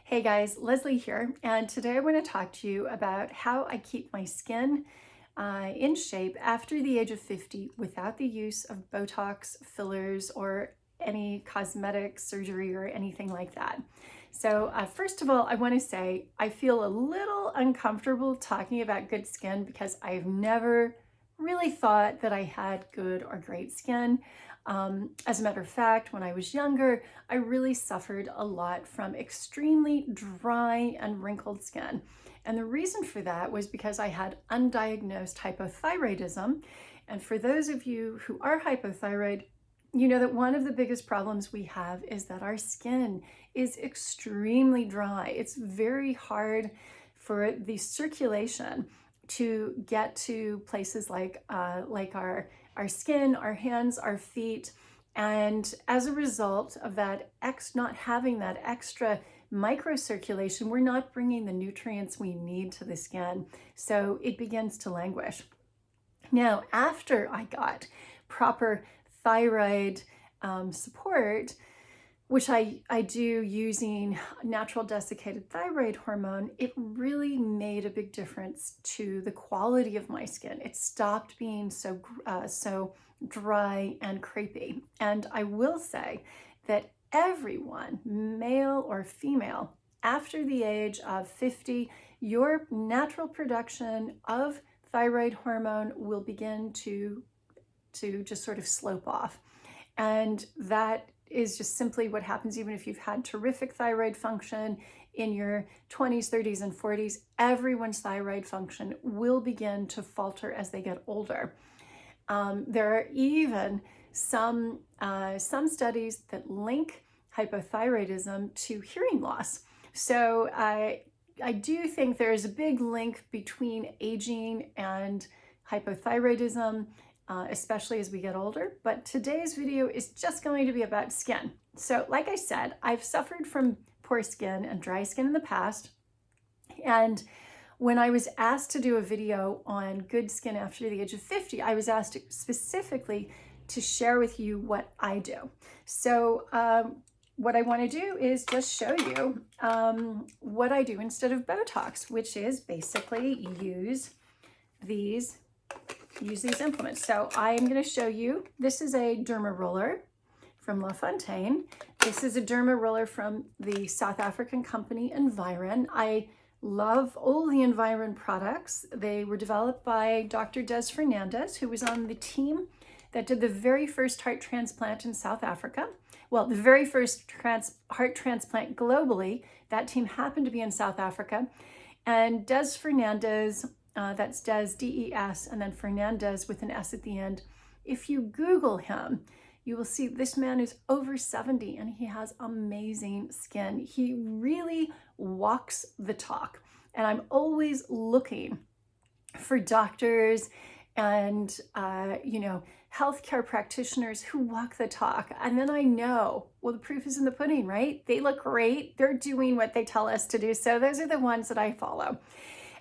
Hey guys, Leslie here, and today I want to talk to you about how I keep my skin in shape after the age of 50 without the use of Botox, fillers, or any cosmetic surgery or anything like that. So first of all, I want to say I feel a little uncomfortable talking about good skin because I've never really thought that I had good or great skin. As a matter of fact, when I was younger, I really suffered a lot from extremely dry and wrinkled skin. And the reason for that was because I had undiagnosed hypothyroidism. And for those of you who are hypothyroid, you know that one of the biggest problems we have is that our skin is extremely dry. It's very hard for the circulation to get to places like our skin, our hands, our feet. And as a result of that, not having that extra microcirculation, we're not bringing the nutrients we need to the skin. So it begins to languish. Now, after I got proper thyroid support, which I do using natural desiccated thyroid hormone, it really made a big difference to the quality of my skin. It stopped being so dry and crepey. And I will say that everyone, male or female, after the age of 50, your natural production of thyroid hormone will begin to just sort of slope off. And that is just simply what happens even if you've had terrific thyroid function in your 20s, 30s, and 40s. Everyone's thyroid function will begin to falter as they get older. There are even some studies that link hypothyroidism to hearing loss. So I do think there is a big link between aging and hypothyroidism, especially as we get older. But today's video is just going to be about skin. So like I said, I've suffered from poor skin and dry skin in the past. And when I was asked to do a video on good skin after the age of 50, I was asked specifically to share with you what I do. So what I want to do is just show you what I do instead of Botox, which is basically use these implements. So I'm going to show you, this is a derma roller from La Fontaine. This is a derma roller from the South African company Environ. I love all the Environ products. They were developed by Dr. Des Fernandez, who was on the team that did the very first heart transplant in South Africa. Well, the very first heart transplant globally, that team happened to be in South Africa. And Des Fernandez, that's Des, D-E-S, and then Fernandez with an S at the end. If you Google him, you will see this man is over 70 and he has amazing skin. He really walks the talk. And I'm always looking for doctors and, healthcare practitioners who walk the talk. And then I know, well, the proof is in the pudding, right? They look great. They're doing what they tell us to do. So those are the ones that I follow.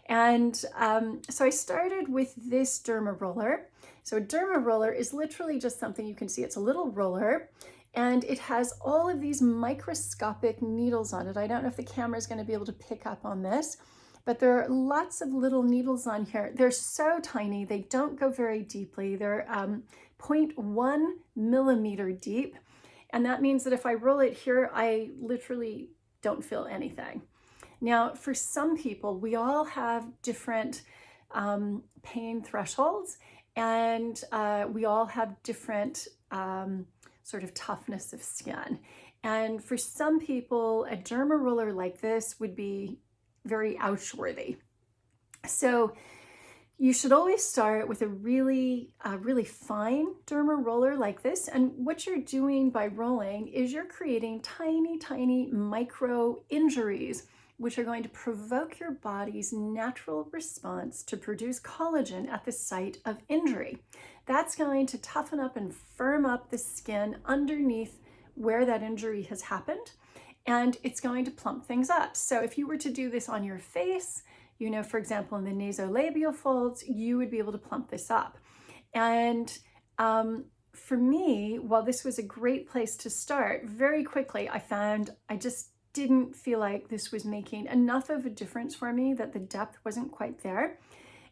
And so I started with this derma roller. So a derma roller is literally just something you can see. It's a little roller and it has all of these microscopic needles on it. I don't know if the camera is going to be able to pick up on this, but there are lots of little needles on here. They're so tiny. They don't go very deeply. They're 0.1 millimeter deep. And that means that if I roll it here, I literally don't feel anything. Now, for some people, we all have different pain thresholds, and we all have different sort of toughness of skin. And for some people, a derma roller like this would be very ouch-worthy. So you should always start with a really fine derma roller like this. And what you're doing by rolling is you're creating tiny, tiny micro injuries, which are going to provoke your body's natural response to produce collagen at the site of injury. That's going to toughen up and firm up the skin underneath where that injury has happened, and it's going to plump things up. So if you were to do this on your face, for example, in the nasolabial folds, you would be able to plump this up. And for me, while this was a great place to start, very quickly I found I just didn't feel like this was making enough of a difference for me, that the depth wasn't quite there.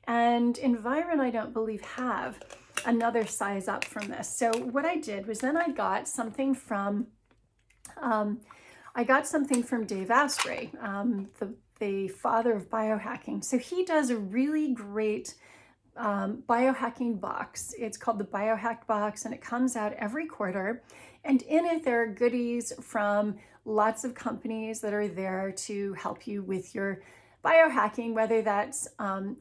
And Environ, I don't believe, have another size up from this. So what I did was then I got something from Dave Asprey, the father of biohacking. So he does a really great biohacking box. It's called the Biohack Box, and it comes out every quarter. And in it, there are goodies from lots of companies that are there to help you with your biohacking, whether that's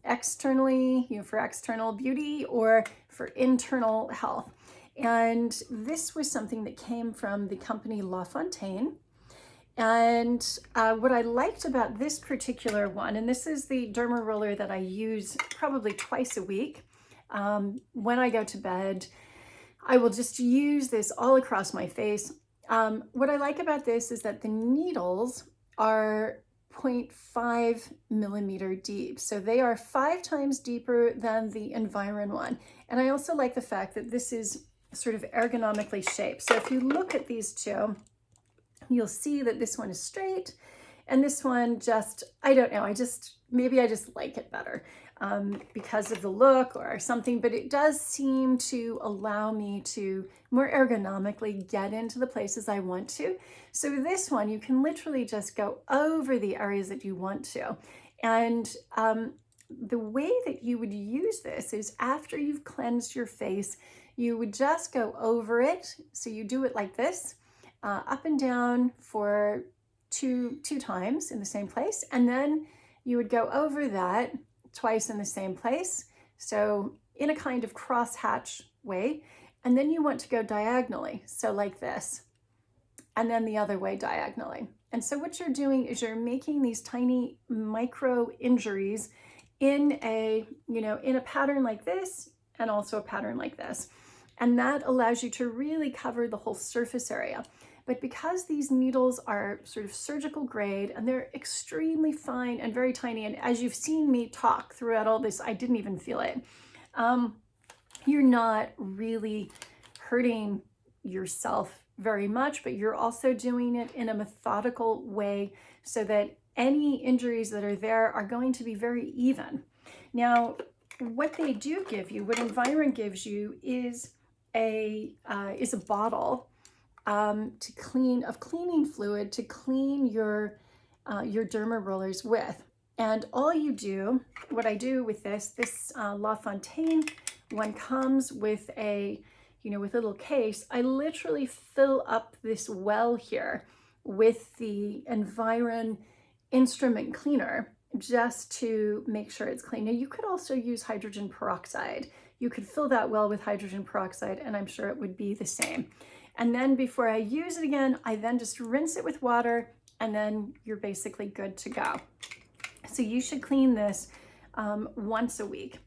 externally, for external beauty, or for internal health. And this was something that came from the company La Fontaine. And what I liked about this particular one, and this is the derma roller that I use probably twice a week. When I go to bed, I will just use this all across my face. What I like about this is that the needles are 0.5 millimeter deep. So they are 5 times deeper than the Environ one. And I also like the fact that this is sort of ergonomically shaped. So if you look at these two, you'll see that this one is straight and this one just, I don't know, maybe I just like it better because of the look or something, but it does seem to allow me to more ergonomically get into the places I want to. So this one, you can literally just go over the areas that you want to. And the way that you would use this is after you've cleansed your face, you would just go over it. So you do it like this. Up and down for two times in the same place. And then you would go over that twice in the same place. So in a kind of crosshatch way. And then you want to go diagonally. So like this, and then the other way diagonally. And so what you're doing is you're making these tiny micro injuries in a pattern like this, and also a pattern like this. And that allows you to really cover the whole surface area. But because these needles are sort of surgical grade and they're extremely fine and very tiny, and as you've seen me talk throughout all this, I didn't even feel it. You're not really hurting yourself very much, but you're also doing it in a methodical way so that any injuries that are there are going to be very even. Now, what they do give you, what Environ gives you, is a bottle of cleaning fluid to clean your derma rollers with. And all you do, what I do with this La Fontaine one comes with a little case. I literally fill up this well here with the Environ instrument cleaner just to make sure it's clean. Now you could also use hydrogen peroxide. You could fill that well with hydrogen peroxide and I'm sure it would be the same. And then before I use it again, I then just rinse it with water and then you're basically good to go. So you should clean this once a week.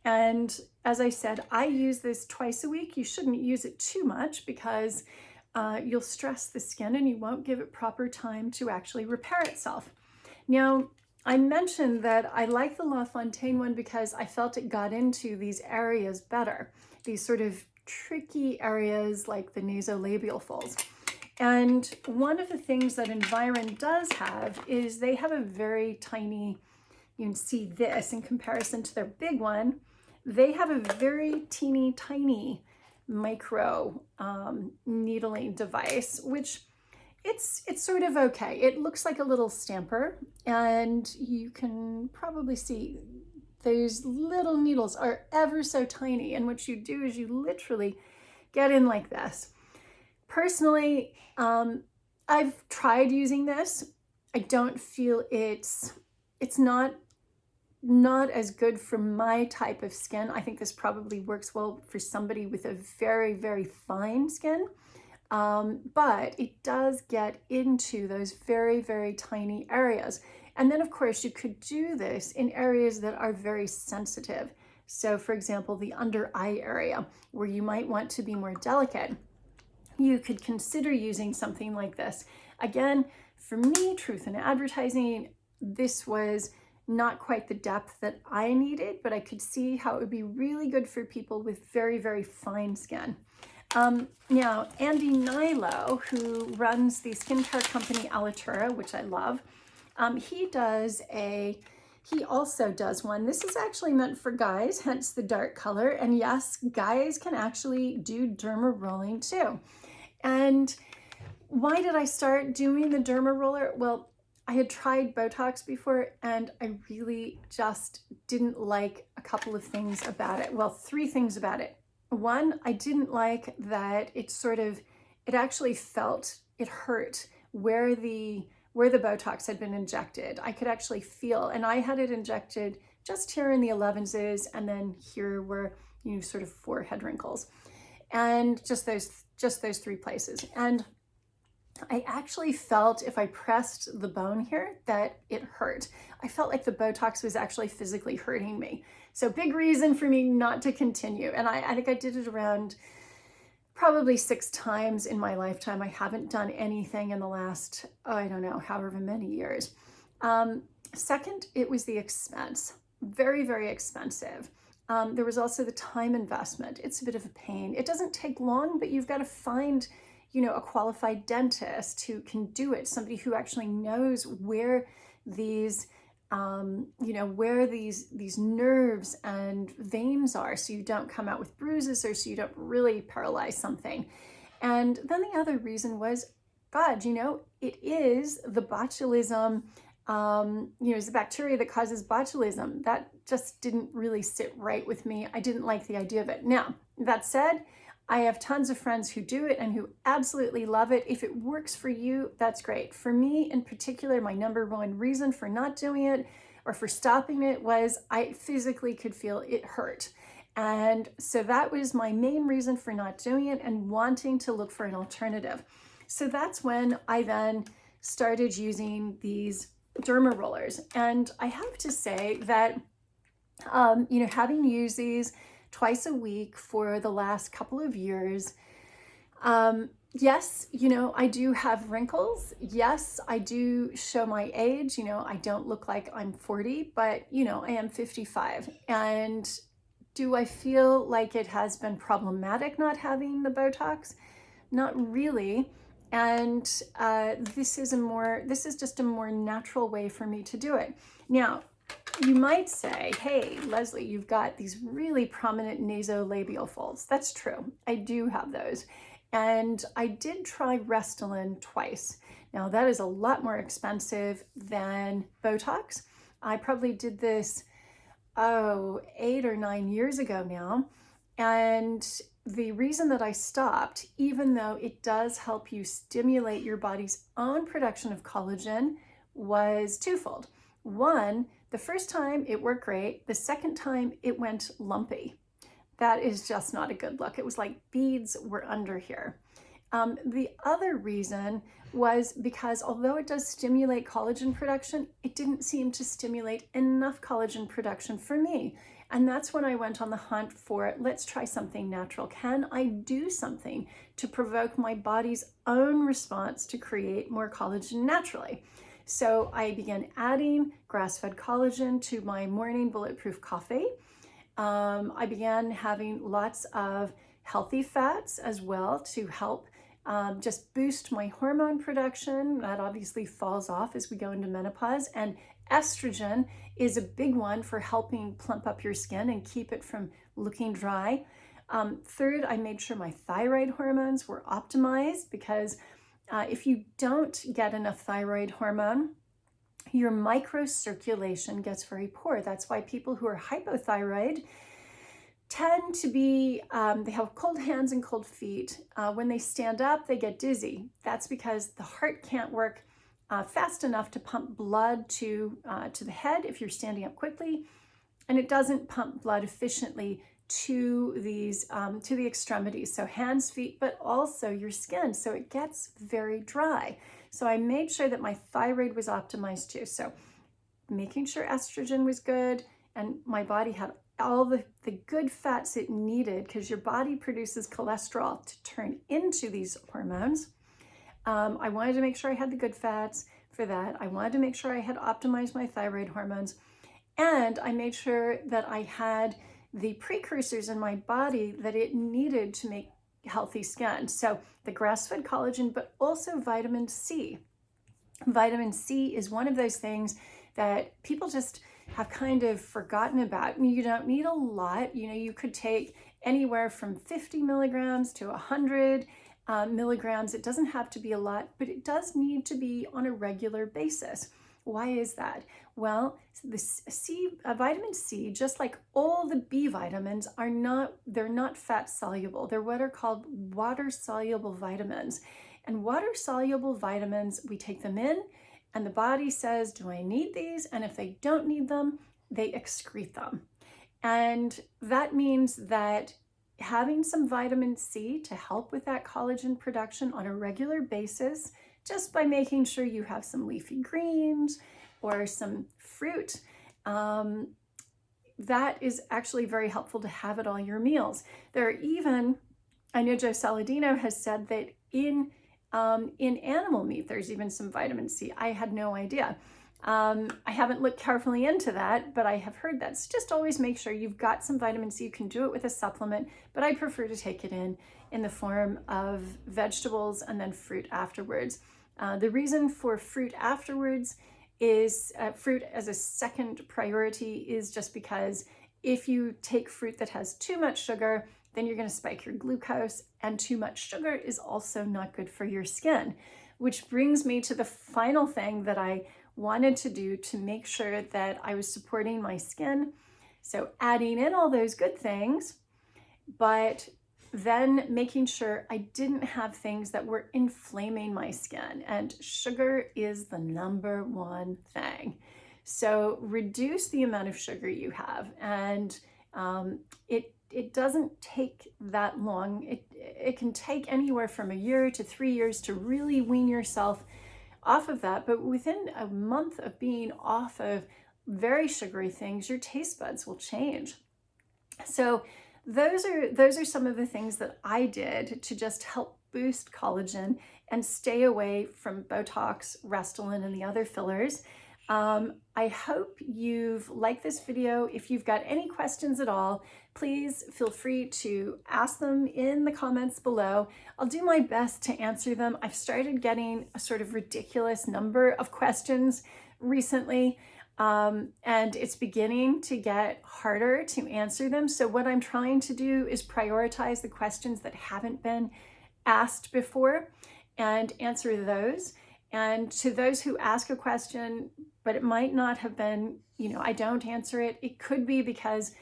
And as I said, I use this twice a week. You shouldn't use it too much because you'll stress the skin and you won't give it proper time to actually repair itself. Now, I mentioned that I like the La Fontaine one because I felt it got into these areas better, these sort of tricky areas like the nasolabial folds. And one of the things that Environ does have is they have a very tiny, you can see this in comparison to their big one, they have a very teeny tiny micro needling device, which it's sort of okay. It looks like a little stamper and you can probably see those little needles are ever so tiny. And what you do is you literally get in like this. Personally, I've tried using this. I don't feel it's not as good for my type of skin. I think this probably works well for somebody with a very, very fine skin. But it does get into those very, very tiny areas. And then of course you could do this in areas that are very sensitive. So for example, the under eye area where you might want to be more delicate, you could consider using something like this. Again, for me, truth in advertising, this was not quite the depth that I needed, but I could see how it would be really good for people with very, very fine skin. Now, Andy Nilo, who runs the skincare company Alitura, which I love, he also does one. This is actually meant for guys, hence the dark color. And yes, guys can actually do derma rolling too. And why did I start doing the derma roller? Well, I had tried Botox before and I really just didn't like a couple of things about it. Well, three things about it. One, I didn't like that it actually felt, it hurt where the Botox had been injected. I could actually feel, and I had it injected just here in the 11s and then here were, sort of forehead wrinkles, and just those three places. And I actually felt if I pressed the bone here that it hurt. I felt like the Botox was actually physically hurting me. So big reason for me not to continue. And I think I did it around probably 6 times in my lifetime. I haven't done anything in the last, I don't know, however many years. Second, it was the expense. Very, very expensive. There was also the time investment. It's a bit of a pain. It doesn't take long, but you've got to find a qualified dentist who can do it, somebody who actually knows where these, where these nerves and veins are, so you don't come out with bruises or so you don't really paralyze something. And then the other reason was, God, it is the botulism, it's the bacteria that causes botulism. That just didn't really sit right with me. I didn't like the idea of it. Now, that said, I have tons of friends who do it and who absolutely love it. If it works for you, that's great. For me in particular, my number one reason for not doing it or for stopping it was I physically could feel it hurt. And so that was my main reason for not doing it and wanting to look for an alternative. So that's when I then started using these derma rollers. And I have to say that, having used these twice a week for the last couple of years. Yes, I do have wrinkles. Yes, I do show my age. I don't look like I'm 40, but I am 55. And do I feel like it has been problematic not having the Botox? Not really. And this is just a more natural way for me to do it. Now, you might say, hey, Leslie, you've got these really prominent nasolabial folds. That's true. I do have those. And I did try Restylane twice. Now, that is a lot more expensive than Botox. I probably did this, 8 or 9 years ago now. And the reason that I stopped, even though it does help you stimulate your body's own production of collagen, was twofold. One, the first time it worked great. The second time it went lumpy. That is just not a good look. It was like beads were under here. The other reason was because although it does stimulate collagen production, it didn't seem to stimulate enough collagen production for me. And that's when I went on the hunt for, let's try something natural. Can I do something to provoke my body's own response to create more collagen naturally? So I began adding grass-fed collagen to my morning bulletproof coffee. I began having lots of healthy fats as well to help just boost my hormone production. That obviously falls off as we go into menopause. And estrogen is a big one for helping plump up your skin and keep it from looking dry. Third, I made sure my thyroid hormones were optimized because if you don't get enough thyroid hormone, your microcirculation gets very poor. That's why people who are hypothyroid tend to be, they have cold hands and cold feet. When they stand up, they get dizzy. That's because the heart can't work fast enough to pump blood to the head if you're standing up quickly, and it doesn't pump blood efficiently to these to the extremities, so hands, feet, but also your skin, so it gets very dry. So I made sure that my thyroid was optimized too, so making sure estrogen was good and my body had all the good fats it needed, because your body produces cholesterol to turn into these hormones. I wanted to make sure I had the good fats for that. I wanted to make sure I had optimized my thyroid hormones, and I made sure that I had the precursors in my body that it needed to make healthy skin. So the grass-fed collagen, but also vitamin C. Vitamin C is one of those things that people just have kind of forgotten about. You don't need a lot. You could take anywhere from 50 milligrams to 100 milligrams. It doesn't have to be a lot, but it does need to be on a regular basis. Why is that? Well, vitamin C, just like all the B vitamins, they're not fat soluble. They're what are called water soluble vitamins. And water soluble vitamins, we take them in and the body says, do I need these? And if they don't need them, they excrete them. And that means that having some vitamin C to help with that collagen production on a regular basis, just by making sure you have some leafy greens or some fruit, that is actually very helpful to have at all your meals. There are even, I know Joe Saladino has said that in animal meat, there's even some vitamin C. I had no idea. I haven't looked carefully into that, but I have heard that. So just always make sure you've got some vitamin C. You can do it with a supplement, but I prefer to take it in the form of vegetables and then fruit afterwards. The reason for fruit afterwards is fruit as a second priority is just because if you take fruit that has too much sugar, then you're going to spike your glucose, and too much sugar is also not good for your skin. Which brings me to the final thing that I wanted to do to make sure that I was supporting my skin. So adding in all those good things, but then making sure I didn't have things that were inflaming my skin. And sugar is the number one thing. So reduce the amount of sugar you have, and it doesn't take that long. It can take anywhere from a year to 3 years to really wean yourself off of that. But within a month of being off of very sugary things, your taste buds will change. So those are some of the things that I did to just help boost collagen and stay away from Botox, Restylane, and the other fillers. I hope you've liked this video. If you've got any questions at all, please feel free to ask them in the comments below. I'll do my best to answer them. I've started getting a sort of ridiculous number of questions recently, and it's beginning to get harder to answer them. So what I'm trying to do is prioritize the questions that haven't been asked before and answer those. And to those who ask a question, but it might not have been, I don't answer it. It could be because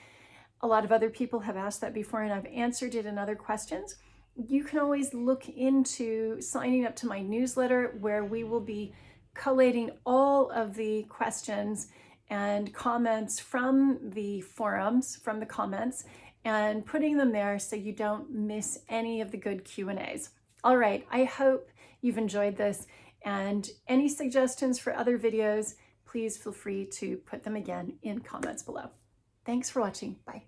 a lot of other people have asked that before and I've answered it in other questions. You can always look into signing up to my newsletter, where we will be collating all of the questions and comments from the forums, from the comments, and putting them there so you don't miss any of the good Q&As. All right, I hope you've enjoyed this, and any suggestions for other videos, please feel free to put them again in comments below. Thanks for watching. Bye.